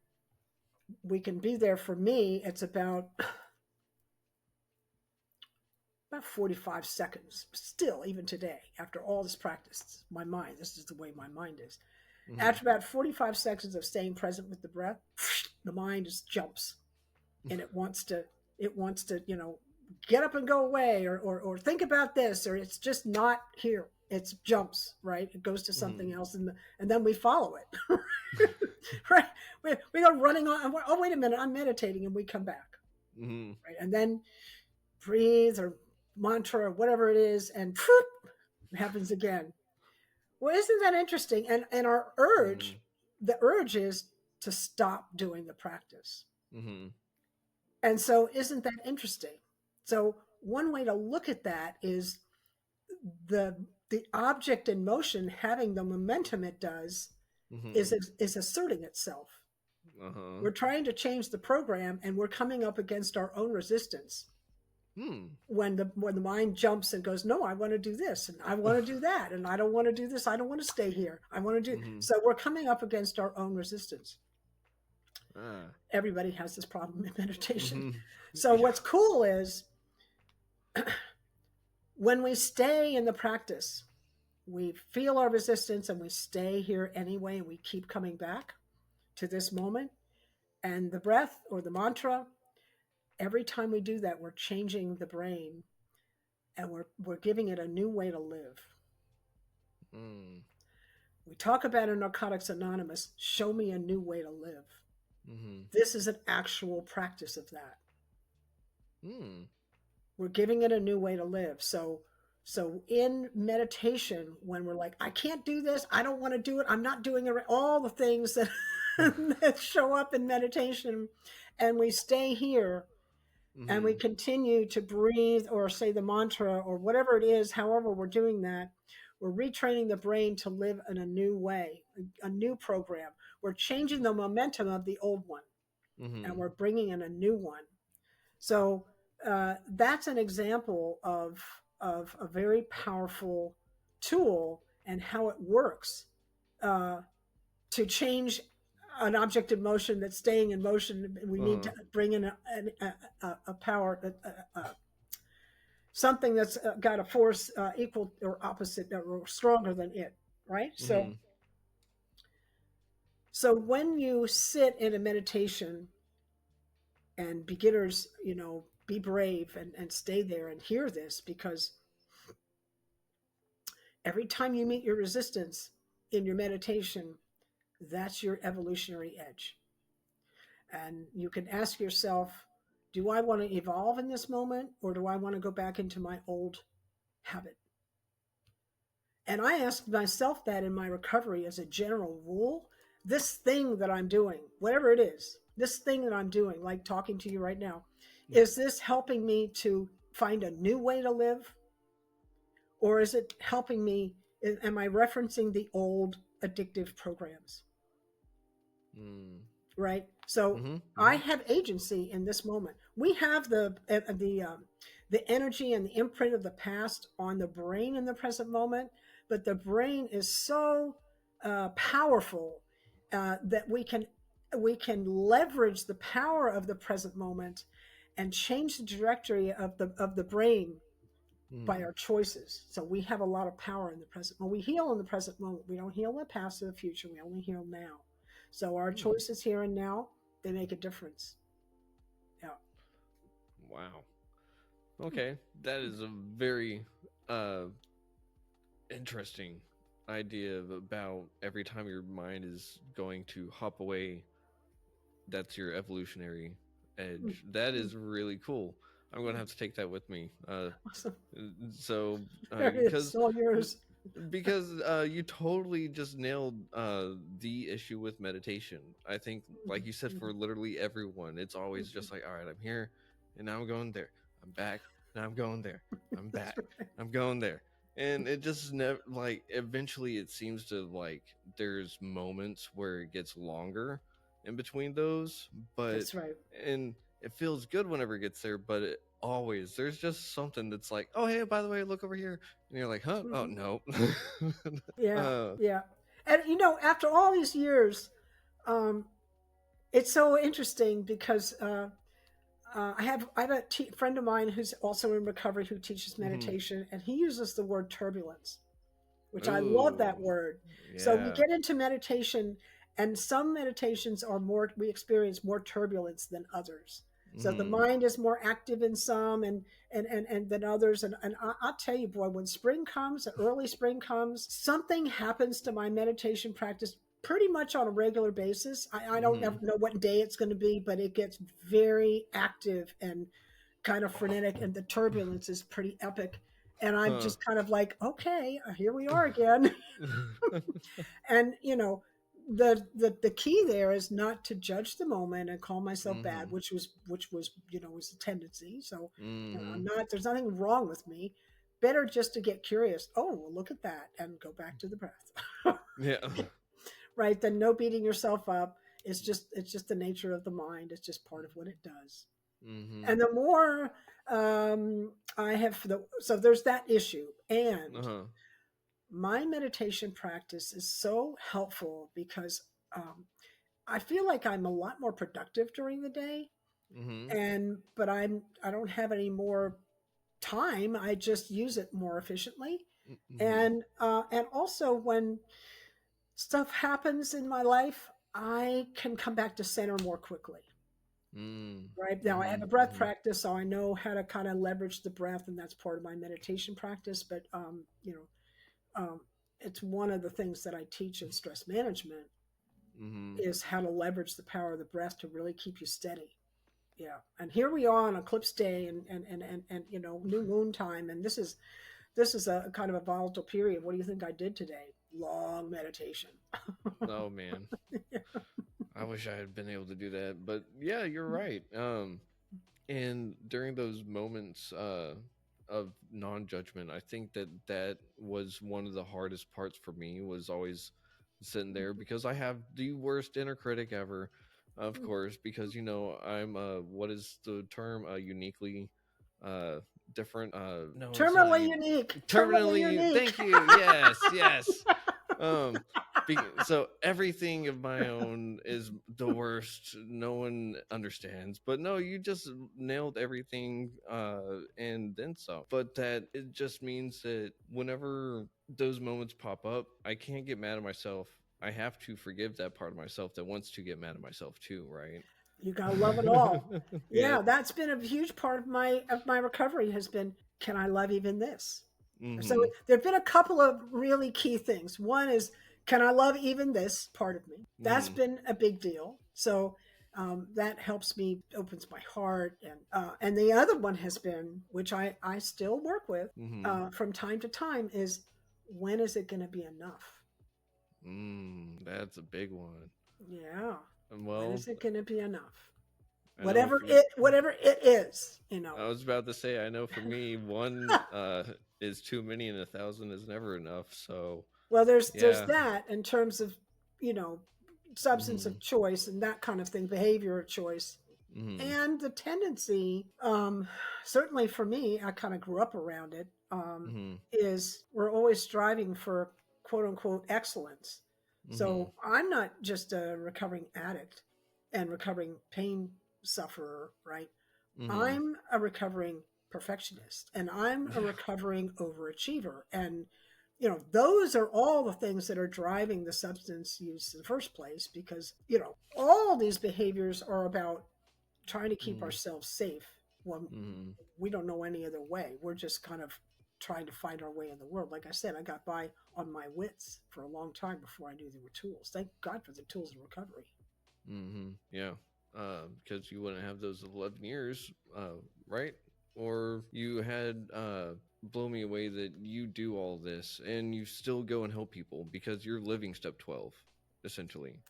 we can be there. For me, it's about 45 seconds. Still, even today, after all this practice, my mind, this is the way my mind is. Mm-hmm. After about 45 seconds of staying present with the breath, the mind just jumps and it wants to get up and go away, or think about this, or it's just not here. It jumps, right? It goes to Mm-hmm. something else, and then we follow it. Right, we go running on, and oh, wait a minute, I'm meditating, and we come back, Mm-hmm. right? And then breathe, or mantra, or whatever it is, and it happens again. Well, isn't that interesting? And our Mm-hmm. the urge is to stop doing the practice. Mm-hmm. And so, isn't that interesting? So, one way to look at that is the the object in motion having the momentum it does Mm-hmm. is asserting itself. Uh-huh. We're trying to change the program, and we're coming up against our own resistance Hmm. when the mind jumps and goes, no, I want to do this, and I want to do that, and I don't want to do this, I don't want to stay here, I want to do. Mm-hmm. So we're coming up against our own resistance. Ah. Everybody has this problem in meditation. Mm-hmm. So Yeah. what's cool is when we stay in the practice, we feel our resistance and we stay here anyway, and we keep coming back to this moment and the breath or the mantra. Every time we do that, we're changing the brain, and we're giving it a new way to live. Mm. We talk about in Narcotics Anonymous, show me a new way to live. Mm-hmm. This is an actual practice of that. Mm. We're giving it a new way to live. So in meditation, when we're like, I can't do this, I don't want to do it, I'm not doing it, all the things that that show up in meditation, and we stay here and we Mm-hmm. continue to breathe or say the mantra or whatever it is, however we're doing that, we're retraining the brain to live in a new way, a new program. We're changing the momentum of the old one, and Mm-hmm. we're bringing in a new one. So that's an example of a very powerful tool and how it works uh, to change an object in motion that's staying in motion. We need Uh-huh. to bring in a power, something that's got a force equal or opposite or stronger than it, right? Mm-hmm. So when you sit in a meditation, and beginners, be brave and stay there and hear this, because every time you meet your resistance in your meditation, that's your evolutionary edge. And you can ask yourself, do I want to evolve in this moment, or do I want to go back into my old habit? And I asked myself that in my recovery as a general rule. This thing that I'm doing, whatever it is, this thing that I'm doing, like talking to you right now, is this helping me to find a new way to live? Or is it helping me? Am I referencing the old addictive programs, Mm. right? So Mm-hmm. I Mm-hmm. have agency in this moment. We have the energy and the imprint of the past on the brain in the present moment, but the brain is so powerful that we can leverage the power of the present moment and change the trajectory of the brain by Mm. our choices. So we have a lot of power in the present. When we heal in the present moment, we don't heal in the past or the future. We only heal now. So our Mm. choices here and now, they make a difference. Yeah. Wow. Okay, that is a very uh interesting idea about every time your mind is going to hop away, that's your evolutionary edge. That is really cool. I'm going to have to take that with me. Awesome. So There it is. because All yours. you totally just nailed the issue with meditation. I think, like you said, for literally everyone, it's always just like, all right, I'm here and now I'm going there, I'm back, now I'm going there, I'm That's back, right. I'm going there. And it just never, like, eventually it seems to, like, there's moments where it gets longer in between those, but That's right. and it feels good whenever it gets there, but it always, there's just something that's like, oh hey, by the way, look over here, and you're like, huh? Oh Mhm. no. Yeah. uh, Yeah. And after all these years, um, it's so interesting because I have a friend of mine who's also in recovery who teaches hmm. meditation, and he uses the word turbulence, which I love that Ooh, word. So we yeah. get into meditation, and some meditations are more, we experience more turbulence than others. So the Hmm. mind is more active in some and than others. And I'll tell you, boy, when spring comes, early spring comes, something happens to my meditation practice pretty much on a regular basis. I don't Hmm. ever know what day it's going to be, but it gets very active and kind of frenetic, and the turbulence is pretty epic. And I'm Huh. just kind of like, okay, here we are again. And the key there is not to judge the moment and call myself bad, Hmm. which was was a tendency. So I'm Hmm. not. There's nothing wrong with me. Better just to get curious. Oh, well, look at that, and go back to the breath. Yeah. Right? Then no beating yourself up. It's just the nature of the mind. It's just part of what it does. Hmm. And the more I have, so there's that issue, and Uh-huh. my meditation practice is so helpful because um, I feel like I'm a lot more productive during the day, Hmm. but I don't have any more time. I just use it more efficiently, Hmm. and also when stuff happens in my life, I can come back to center more quickly. Hmm. Right now, I have a Hmm. breath Hmm. practice, so I know how to kind of leverage the breath, and that's part of my meditation practice. But um, it's one of the things that I teach in stress management Hmm. is how to leverage the power of the breath to really keep you steady. Yeah, and here we are on eclipse day and new moon time, and this is a kind of a volatile period. What do you think I did today? Long meditation. Oh man, I wish I had been able to do that, but yeah, you're right. And during those moments of non-judgment, I think that that was one of the hardest parts for me, was always sitting there, because I have the worst inner critic ever, of course, because I'm what is the term, uniquely uh different, no, it's not Terminally unique. Terminally terminally, unique. thank you, yes, yes. um so everything of my own is the worst. No one understands, but no, you just nailed everything, and then some. But that, it just means that whenever those moments pop up, I can't get mad at myself. I have to forgive that part of myself that wants to get mad at myself too, right? You gotta love it all. Yep. Yeah, that's been a huge part of my recovery has been, can I love even this? So Mm-hmm. there've been a couple of really key things. One is, can I love even this part of me? That's Mm-hmm. been a big deal. So that helps me, opens my heart, and the other one has been, which I still work with Mm-hmm. from time to time, is when is it going to be enough? That's a big one. Yeah, when Well, is it going to be enough? I know Whatever for it is. I was about to say, I know for me, one is too many and a thousand is never enough. So, Well, there's Yeah. that in terms of, you know, substance Mhm. of choice and that kind of thing, behavior of choice. Mhm. And the tendency, certainly for me, I kind of grew up around it, Mhm. is we're always striving for quote unquote excellence. Mhm. So I'm not just a recovering addict and recovering pain sufferer, right? Mhm. I'm a recovering perfectionist and I'm a recovering overachiever. And, you know, those are all the things that are driving the substance use in the first place because, you know, all these behaviors are about trying to keep Mhm. ourselves safe when Mhm. we don't know any other way. We're just kind of trying to find our way in the world. Like I said, I got by on my wits for a long time before I knew there were tools. Thank God for the tools in recovery. Yeah. Because you wouldn't have those 11 years, right? Or you had blow me away that you do all this and you still go and help people because you're living step 12, essentially.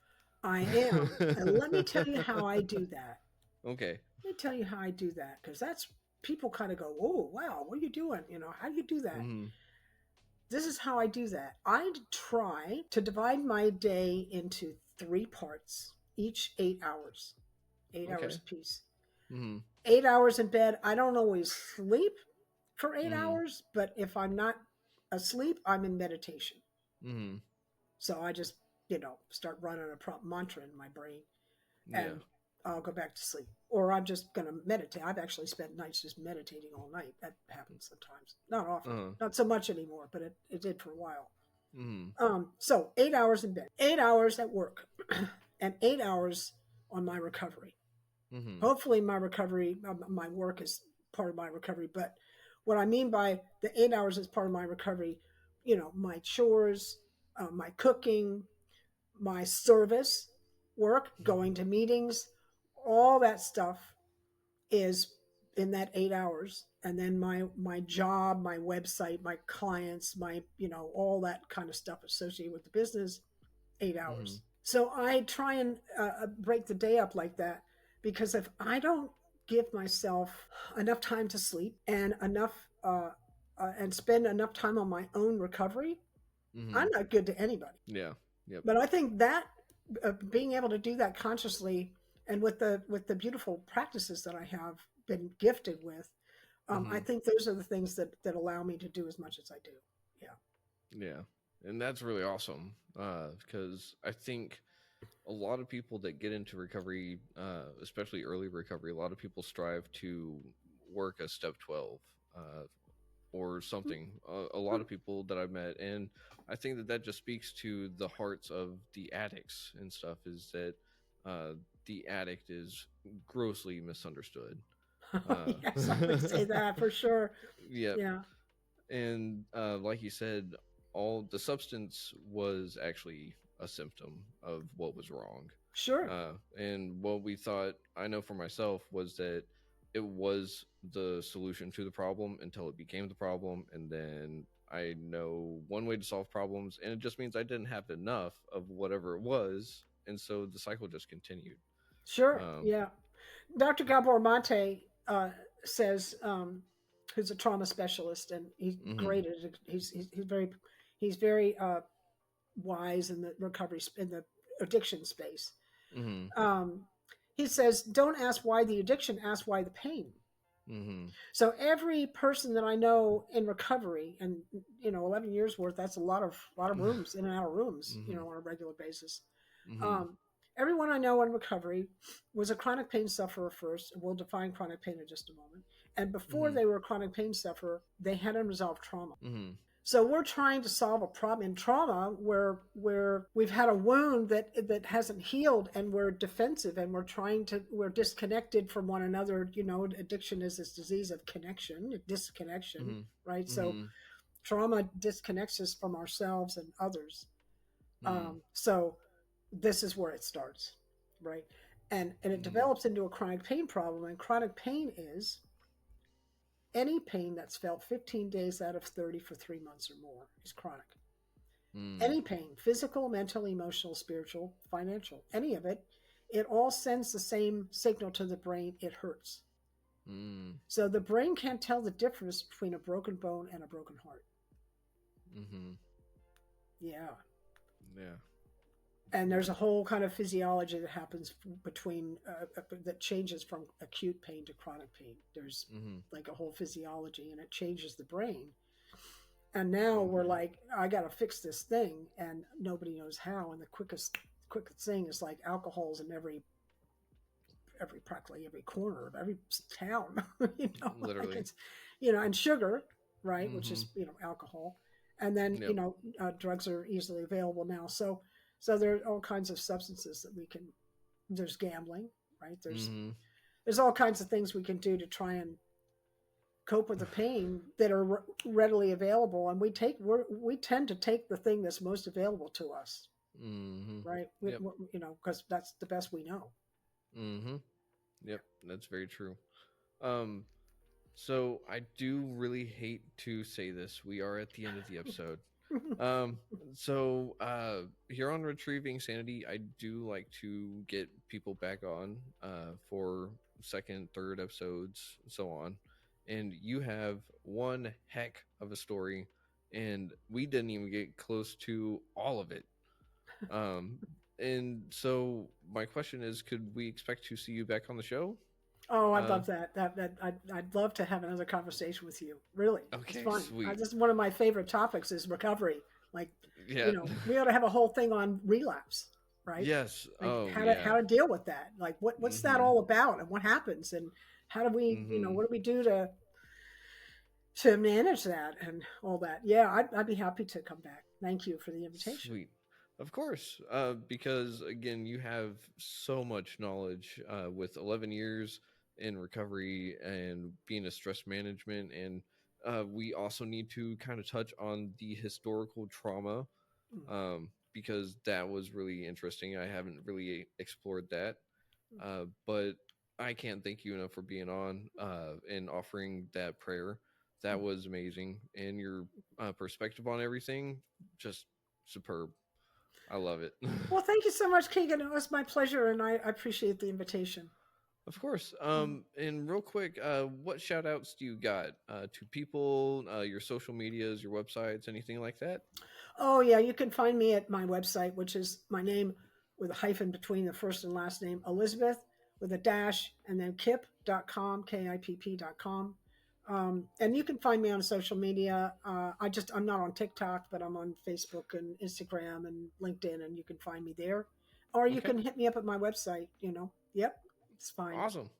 I am. And let me tell you how I do that. Okay. Let me tell you how I do that because that's people kind of go, "Oh, wow, what are you doing? You know, how do you do that?" Mhm. This is how I do that. I try to divide my day into three parts, each 8 hours, 8 hours Okay. apiece. Mhm. 8 hours in bed. I don't always sleep for eight Mhm. hours, but if I'm not asleep, I'm in meditation. Mhm. So I just, you know, start running a prompt mantra in my brain Yeah. and I'll go back to sleep. Or I'm just going to meditate. I've actually spent nights just meditating all night. That happens sometimes. Not often. Uh-huh. Not so much anymore, but it did for a while. Mhm. So 8 hours in bed, 8 hours at work, and 8 hours on my recovery. Mhm. Hopefully, my recovery, my work is part of my recovery. But what I mean by the 8 hours is part of my recovery, you know, my chores, my cooking, my service work, going to meetings, all that stuff is in that 8 hours. And then my job, my website, my clients, my, you know, all that kind of stuff associated with the business, 8 hours. Mhm. So I try and break the day up like that because if I don't give myself enough time to sleep and enough and spend enough time on my own recovery, I'm Mhm. not good to anybody. Yeah. Yep. But I think that being able to do that consciously and with the beautiful practices that I have been gifted with, I Mhm. think those are the things that allow me to do as much as I do. Yeah. Yeah. And that's really awesome. Because I think a lot of people that get into recovery, especially early recovery, a lot of people strive to work a step 12, or something. A lot of people that I've met, and I think that that just speaks to the hearts of the addicts and stuff. Is that uh, the addict is grossly misunderstood. Yes, I would say that for sure. Yep. Yeah. And like you said, all the substance was actually a symptom of what was wrong. Sure. And what we thought, I know for myself, was that it was the solution to the problem until it became the problem. And then I know one way to solve problems, and it just means I didn't have enough of whatever it was. And so the cycle just continued. Sure. Um, Yeah. Dr. Gabor Mate says, who's a trauma specialist, and he's mm-hmm, great at it. He's very wise in the recovery in the addiction space. mm-hmm, Um, he says, "Don't ask why the addiction, ask why the pain." mm-hmm, So every person that I know in recovery, and you know, 11 years worth, that's a lot of rooms in and out of rooms, you mm-hmm, know, on a regular basis. mm-hmm, Um, Everyone I know in recovery was a chronic pain sufferer first. We'll define chronic pain in just a moment. And before mm-hmm, they were a chronic pain sufferer, they had unresolved trauma. mm-hmm, So we're trying to solve a problem in trauma where we've had a wound that hasn't healed and we're defensive and we're disconnected from one another. You know, addiction is this disease of connection, disconnection, mm-hmm, right? So mm-hmm, trauma disconnects us from ourselves and others. mm-hmm, So this is where it starts, right? And it mm-hmm. develops into a chronic pain problem. And chronic pain is any pain that's felt 15 days out of 30 for 3 months or more is chronic. Mm, Any pain, physical, mental, emotional, spiritual, financial, any of it, it all sends the same signal to the brain: it hurts. mm, So the brain can't tell the difference between a broken bone and a broken heart. mm-hmm. Yeah. Yeah. And Yeah. there's a whole kind of physiology that happens between that changes from acute pain to chronic pain. There's Mm-hmm. like a whole physiology, and it changes the brain. And now we're Mm-hmm. like, I got to fix this thing, and nobody knows how. And the quickest thing is like alcohol's in every practically every corner of every town. Like Literally. it's, and sugar, right, which Mm-hmm. is alcohol, and then Yep. drugs are easily available now. So there are all kinds of substances that we can. There's gambling, right? Mm-hmm. There's all kinds of things we can do to try and cope with the pain that are readily available, and we tend to take the thing that's most available to us, Mm-hmm. right? Yep. Because that's the best we know. Mm-hmm. Yep. That's very true. Um, so I do really hate to say this. We are at the end of the episode. Um, so here on Retrieving Sanity, I do like to get people back on for second, third episodes, so on. And you have one heck of a story, and we didn't even get close to all of it. Um, and so my question is, could we expect to see you back on the show? Oh, I'd Uh, love that. I'd love to have another conversation with you. Really, it's okay, fun. sweet. This is one of my favorite topics is recovery. Like, Yeah. we ought to have a whole thing on relapse, right? Yes. Like Oh, how yeah. to deal with that. Like what's that Mm-hmm. all about, and what happens, and how do we, Mm-hmm. what do we do to manage that and all that? Yeah, I'd be happy to come back. Thank you for the invitation. Sweet. Of course. Because, again, you have so much knowledge with 11 years in recovery and being a stress management. And we also need to kind of touch on the historical trauma because that was really interesting. I haven't really explored that. But I can't thank you enough for being on and offering that prayer. That was amazing. And your perspective on everything, just superb. I love it. Well, thank you so much, Keegan. It was my pleasure, and I appreciate the invitation. Of course. And real quick, what shout outs do you got to people, your social medias, your websites, anything like that? Oh, yeah, you can find me at my website, which is my name with a hyphen between the first and last name, Elizabeth, with a dash, and then kipp.com, Kipp.com. And you can find me on social media. I'm not on TikTok, but I'm on Facebook and Instagram and LinkedIn, and you can find me there. Or you Okay. can hit me up at my website. Yep, it's fine. Awesome.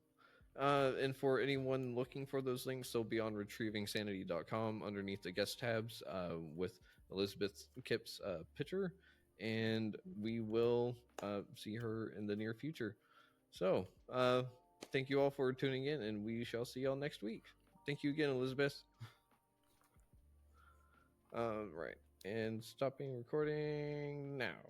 And for anyone looking for those links, they'll be on retrievingsanity.com underneath the guest tabs with Elizabeth Kipp's picture. And we will see her in the near future. So, thank you all for tuning in, and we shall see y'all next week. Thank you again, Elizabeth. Right. And stopping recording now.